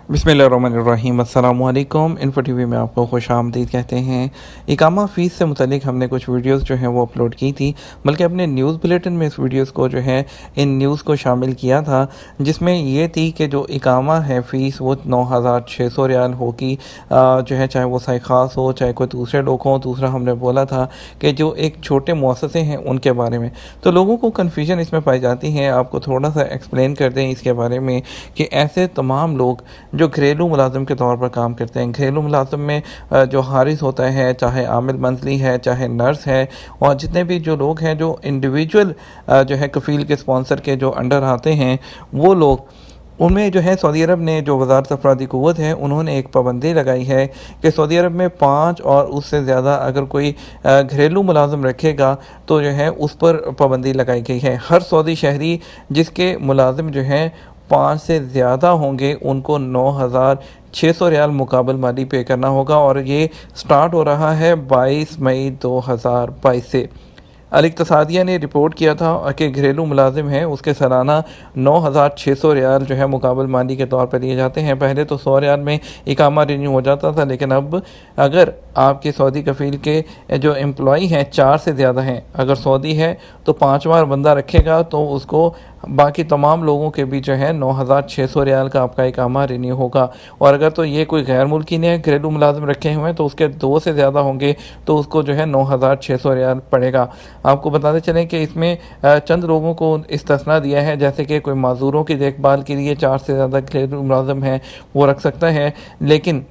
बिस्मिल्लाहिर्रहमानिर्रहीम अस्सलामु अलैकुम। इन्फो टीवी में आपको खुशामदीद कहते हैं। इकामा फ़ीस से मुतलिक हमने कुछ वीडियोस जो हैं वो अपलोड की थी, बल्कि अपने न्यूज़ बुलेटिन में इस वीडियोस को जो है इन न्यूज़ को शामिल किया था, जिसमें ये थी कि जो इकामा है फ़ीस वो 9600 रियाल होगी। जो है चाहे वो साई ख़ास हो चाहे कोई दूसरे लोग हों। दूसरा हमने बोला था कि जो एक छोटे मुअस्ससे हैं उनके बारे में, तो लोगों को कन्फ्यूजन इसमें पाई जाती है। आपको थोड़ा सा एक्सप्लेन कर दें इसके बारे में कि ऐसे तमाम लोग जो घरेलू मुलाज़िम के तौर पर काम करते हैं, घरेलू मुलाज़िम में जो हारिस होता है, चाहे आमिल मंज़ली है, चाहे नर्स है, और जितने भी जो लोग हैं जो इंडिविजुअल जो है कफ़ील के स्पॉन्सर के जो अंडर आते हैं, वो लोग उनमें जो है सऊदी अरब ने जो वज़ारत अफ़रादी क़ुव्वत है उन्होंने एक पाबंदी लगाई है कि सऊदी अरब में 5 और उससे ज़्यादा अगर कोई घरेलू मुलाज़िम रखेगा तो जो है उस पर पाबंदी लगाई गई है। हर सऊदी शहरी जिसके मुलाज़िम जो हैं 5 से ज़्यादा होंगे उनको 9600 रियाल मुकाबल माली पे करना होगा, और ये स्टार्ट हो रहा है 22 मई 2022 से। अल इक्तसादिया ने रिपोर्ट किया था कि घरेलू मुलाजिम है उसके सालाना 9600 रियाल जो है मुकाबल माली के तौर पर लिए जाते हैं। पहले तो 100 रियाल में इकामा रिन्यू हो जाता था, लेकिन अब अगर आपके सऊदी कफ़ील के जो एम्प्लॉई हैं 4 से ज़्यादा हैं, अगर सऊदी है तो 5वां बंदा रखेगा तो उसको बाकी तमाम लोगों के भी जो है 9600 रियाल का आपका इकामा रिन्यू होगा। और अगर तो ये कोई गैर मुल्की ने घरेलू मुलाजिम रखे हुए हैं तो उसके 2 से ज़्यादा होंगे तो उसको जो है 9600 रियाल पड़ेगा। आपको बताते चलें कि इसमें चंद लोगों को इस्तिस्ना दिया है, जैसे कि कोई माजूरों की देखभाल के लिए 4 से ज़्यादा घरेलू मुलाजिम हैं वो रख सकता है, लेकिन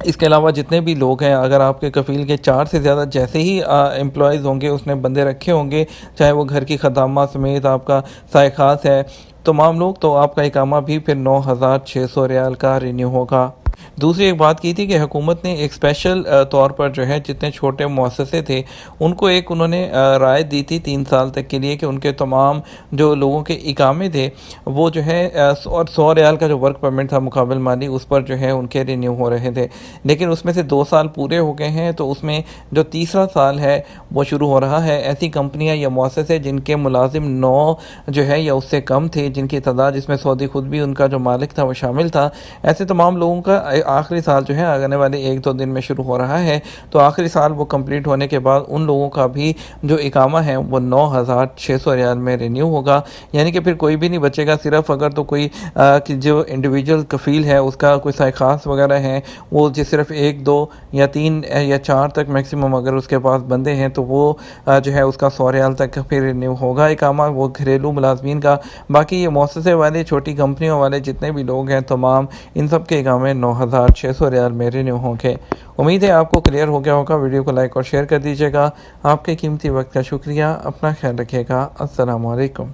इसके अलावा जितने भी लोग हैं अगर आपके कफ़ील के 4 से ज़्यादा जैसे ही एम्प्लॉयज़ होंगे, उसने बंदे रखे होंगे, चाहे वो घर की खदामा समेत आपका साय ख़ास है, तमाम लोग, तो आपका इकामा भी फिर 9600 रियाल का रिन्यू होगा। दूसरी एक बात की थी कि हुकूमत ने एक स्पेशल तौर पर जो है जितने छोटे मुअस्ससे थे उनको एक उन्होंने राय दी थी 3 साल तक के लिए कि उनके तमाम जो लोगों के इकामे थे वो जो है और 100 रियाल का जो वर्क परमिट था मुकाबल माली उस पर जो है उनके रिन्यू हो रहे थे, लेकिन उसमें से 2 साल पूरे हो गए हैं, तो उसमें जो तीसरा साल है वो शुरू हो रहा है। ऐसी कंपनियाँ या मुअस्ससे जिनके मुलाजिम 9 जो है या उससे कम थे, जिनकी तादाद जिसमें सऊदी खुद भी उनका जो मालिक था वो शामिल था, ऐसे तमाम लोगों का आखिरी साल जो है आने वाले 1-2 दिन में शुरू हो रहा है। तो आखिरी साल वो कंप्लीट होने के बाद उन लोगों का भी जो इकामा है वो 9600 रियाल में रिन्यू होगा। यानी कि फिर कोई भी नहीं बचेगा, सिर्फ अगर तो कोई कि जो इंडिविजुअल कफ़ील है उसका कोई साय ख़ास वगैरह हैं, वो जो सिर्फ 1-2 या 3 या 4 तक मैक्सिमम अगर उसके पास बंदे हैं तो वो जो है उसका 100 रियाल तक फिर रिन्यू होगा इकामा, वो घरेलू मुलाजमीन का। बाकी ये मुअस्ससे वाले, छोटी कंपनियों वाले जितने भी लोग हैं तमाम, इन सब के इकामे 9600 रियाल में रिन्यू होंगे। उम्मीद है आपको क्लियर हो गया होगा। वीडियो को लाइक और शेयर कर दीजिएगा। आपके कीमती वक्त का शुक्रिया। अपना ख्याल रखिएगा। अस्सलामु अलैकुम।